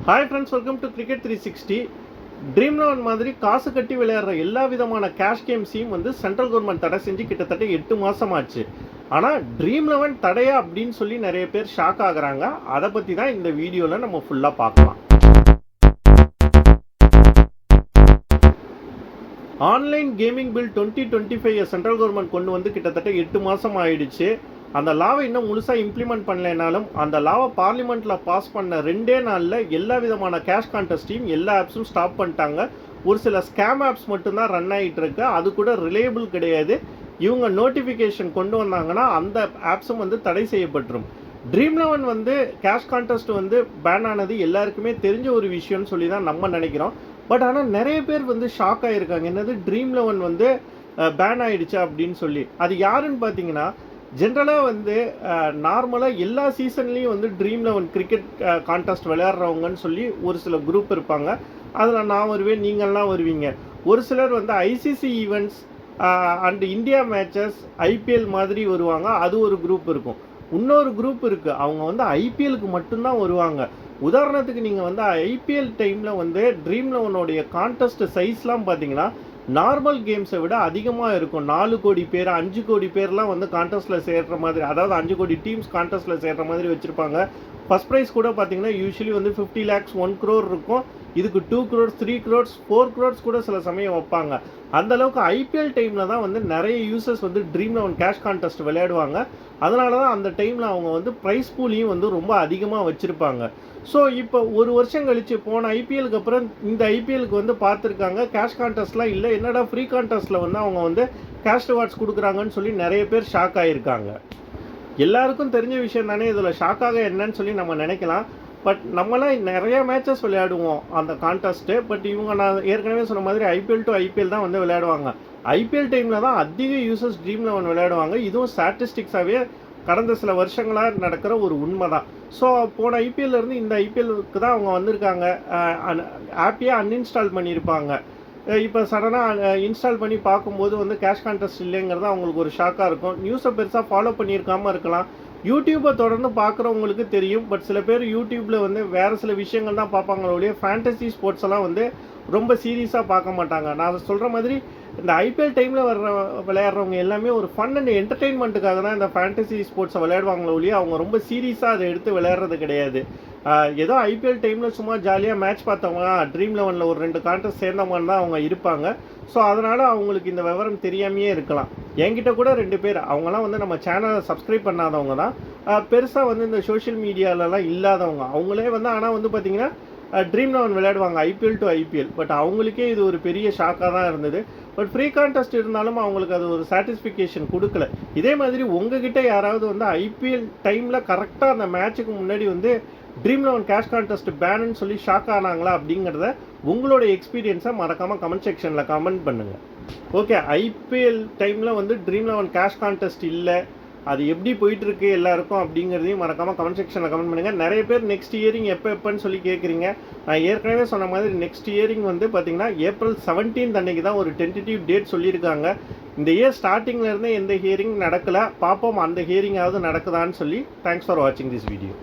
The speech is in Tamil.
Hi friends, welcome to cricket 360. Dream eleven மாதிரி காசு கட்டி விளையாடுற எல்லா விதமான கேஷ் கேம்ஸையும் சென்ட்ரல் கவர்மெண்ட் தடை செஞ்சு கிட்டத்தட்ட 8 மாதம் ஆச்சு. ஆனால் ட்ரீம் லெவன் தடையா அப்படின்னு சொல்லி நிறைய பேர் ஷாக் ஆகுறாங்க. அதை பற்றி தான் இந்த வீடியோவில் நம்ம ஃபுல்லாக பார்க்கலாம். Online gaming bill 2025 central government கொண்டு வந்து கிட்டத்தட்ட 8 மாதம் ஆயிடுச்சு. அந்த லாவை இன்னும் முழுசாக இம்ப்ளிமெண்ட் பண்ணலைனாலும் அந்த லாவை பார்லிமெண்ட்டில் பாஸ் பண்ண 2 நாளில் எல்லா விதமான கேஷ் கான்டெஸ்ட்டையும் எல்லா ஆப்ஸும் ஸ்டாப் பண்ணிட்டாங்க. ஒரு சில ஸ்கேம் ஆப்ஸ் மட்டும்தான் ரன் ஆகிட்டு இருக்கு. அது கூட ரிலையபிள் கிடையாது. இவங்க நோட்டிஃபிகேஷன் கொண்டு வந்தாங்கன்னா அந்த ஆப்ஸும் தடை செய்யப்பட்டுரும். Dream Eleven cash contest ban ஆனது எல்லாருக்குமே தெரிஞ்ச ஒரு விஷயம்னு சொல்லி தான் நம்ம நினைக்கிறோம். பட் ஆனால் நிறைய பேர் ஷாக் ஆகியிருக்காங்க. என்னது ட்ரீம் லெவன் பேன் ஆகிடுச்சா அப்படின்னு சொல்லி. அது யாருன்னு பார்த்தீங்கன்னா, ஜென்ரலாக நார்மலாக எல்லா சீசன்லேயும் ட்ரீம் லெவன் கிரிக்கெட் கான்டெஸ்ட் விளையாடுறவங்கன்னு சொல்லி ஒரு சில குரூப் இருப்பாங்க. அதில் நான் வருவேன், நீங்கள்லாம் வருவீங்க. ஒரு சிலர் ICC events and India matches, IPL மாதிரி வருவாங்க. அது ஒரு குரூப் இருக்கும். இன்னொரு குரூப் இருக்குது, அவங்க ஐபிஎலுக்கு மட்டும்தான் வருவாங்க. உதாரணத்துக்கு நீங்கள் ஐபிஎல் டைமில் ட்ரீம் லெவனோடைய கான்டெஸ்ட் சைஸ்லாம் பார்த்தீங்கன்னா நார்மல் கேம்ஸை விட அதிகமாக இருக்கும். 4 கோடி பேர், 5 கோடி பேர்லாம் கான்டெஸ்ட்டில் சேர்கிற மாதிரி, அதாவது 5 கோடி டீம்ஸ் கான்டெஸ்ட்டில் சேர்கிற மாதிரி வச்சுருப்பாங்க. ஃபஸ்ட் ப்ரைஸ் கூட பார்த்தீங்கன்னா யூஸ்வலி 50 lakhs 1 crore இருக்கும். இதுக்கு 2 crores 3 crores 4 crores கூட சில சமயம் வைப்பாங்க. அந்தளவுக்கு ஐபிஎல் டைமில் தான் நிறைய users Dream Eleven cash contest விளையாடுவாங்க. அதனால தான் அந்த டைமில் அவங்க ப்ரைஸ் பூலையும் ரொம்ப அதிகமாக வச்சுருப்பாங்க. ஸோ இப்போ ஒரு வருஷம் கழித்து போன ஐபிஎலுக்கு அப்புறம் இந்த ஐபிஎலுக்கு பார்த்துருக்காங்க, கேஷ் கான்டெஸ்ட்லாம் இல்லை, என்னடா ஃப்ரீ கான்டெஸ்ட்டில் அவங்க கேஷ் ரிவார்ட்ஸ் கொடுக்குறாங்கன்னு சொல்லி நிறைய பேர் ஷாக் ஆகியிருக்காங்க. எல்லாருக்கும் தெரிஞ்ச விஷயம் தானே, இதில் ஷாக்காக என்னன்னு சொல்லி நம்ம நினைக்கலாம். பட் நம்மளாம் நிறைய மேட்சஸ் விளையாடுவோம் அந்த கான்டெஸ்ட்டு. பட் இவங்க நான் ஏற்கனவே சொன்ன மாதிரி ஐபிஎல் டு ஐபிஎல் தான் விளையாடுவாங்க. ஐபிஎல் டைமில் தான் அதிக யூசர்ஸ் ட்ரீம் லெவன் விளையாடுவாங்க. இதுவும் ஸ்டாட்டிஸ்டிக்ஸாகவே கடந்த சில வருஷங்களாக நடக்கிற ஒரு உண்மை தான். ஸோ போன ஐபிஎல்லேருந்து இந்த ஐபிஎலுக்கு தான் அவங்க வந்திருக்காங்க. ஆப்பையே அன்இன்ஸ்டால் பண்ணியிருப்பாங்க. இப்போ சடனாக இன்ஸ்டால் பண்ணி பார்க்கும்போது கேஷ் கான்டெஸ்ட் இல்லைங்கிறது அவங்களுக்கு ஒரு ஷாக்காக இருக்கும். நியூஸை பெருசாக ஃபாலோ பண்ணியிருக்காமல் இருக்கலாம். யூடியூப்பை தொடர்ந்து பார்க்குறவங்களுக்கு தெரியும். பட் சில பேர் யூடியூப்பில் வேறு சில விஷயங்கள் தான் பார்ப்பாங்களே ஒழிய ஃபேண்டசி ஸ்போர்ட்ஸ் எல்லாம் ரொம்ப சீரியஸாக பார்க்க மாட்டாங்க. நான் சொல்கிற மாதிரி இந்த ஐபிஎல் டைமில் விளையாடுறவங்க எல்லாமே ஒரு ஃபன் அண்ட் என்டர்டெயின்மெண்ட்டுக்காக தான் இந்த ஃபேண்டசி ஸ்போர்ட்ஸை விளையாடுவாங்களே ஒழிய அவங்க ரொம்ப சீரியஸாக அதை எடுத்து விளையாடுறது கிடையாது. ஏதோ ஐபிஎல் டைமில் சும்மா ஜாலியாக மேட்ச் பார்த்தவங்க, ட்ரீம் லெவனில் ஒரு 2 கான்டெஸ்ட் சேர்ந்தவங்கன்னு தான் அவங்க இருப்பாங்க. ஸோ அதனால் அவங்களுக்கு இந்த விவரம் தெரியாமையே இருக்கலாம். என்கிட்ட கூட 2 பேர், அவங்களாம் நம்ம சேனலை சப்ஸ்கிரைப் பண்ணாதவங்க தான். பெருசாக இந்த சோஷியல் மீடியாலலாம் இல்லாதவங்க. அவங்களே ஆனால் பார்த்திங்கன்னா ட்ரீம் லெவன் விளையாடுவாங்க ஐபிஎல் டு ஐபிஎல். பட் அவங்களுக்கே இது ஒரு பெரிய ஷாக்காக தான் இருந்தது. பட் ஃப்ரீ கான்டெஸ்ட் இருந்தாலும் அவங்களுக்கு அது ஒரு சாட்டிஸ்ஃபிகேஷன் கொடுக்கல. இதே மாதிரி உங்ககிட்ட யாராவது ஐபிஎல் டைமில் கரெக்டாக அந்த மேட்சுக்கு முன்னாடி ட்ரீம் லெவன் கேஷ் கான்டெஸ்ட் பேனுன்னு சொல்லி ஷாக் ஆனாங்களா அப்படிங்கிறத உங்களோட எக்ஸ்பீரியன்ஸை மறக்காமல் கமெண்ட் செக்ஷனில் கமெண்ட் பண்ணுங்கள். ஓகே, ஐபிஎல் டைமில் ட்ரீம் லெவன் கேஷ் கான்டெஸ்ட் இல்லை, அது எப்படி போயிட்டுருக்கு எல்லாருக்கும் அப்படிங்கிறதையும் மறக்காமல் கமெண்ட் செக்ஷனில் கமெண்ட் பண்ணுங்கள். நிறைய பேர் நெக்ஸ்ட் இயரிங் எப்போன்னு சொல்லி கேட்குறீங்க. நான் ஏற்கனவே சொன்ன மாதிரி நெக்ஸ்ட் இயரிங் பார்த்திங்கன்னா April 17 அன்றைக்கி தான் ஒரு டென்டேட்டிவ் டேட் சொல்லியிருக்காங்க. இந்த இயர் ஸ்டார்டிங்லேருந்தே எந்த ஹியரிங் நடக்கலை. பார்ப்போம் அந்த ஹியரிங்காவது நடக்குதான்னு சொல்லி. தேங்க்ஸ் ஃபார் வாட்சிங் திஸ் வீடியோ.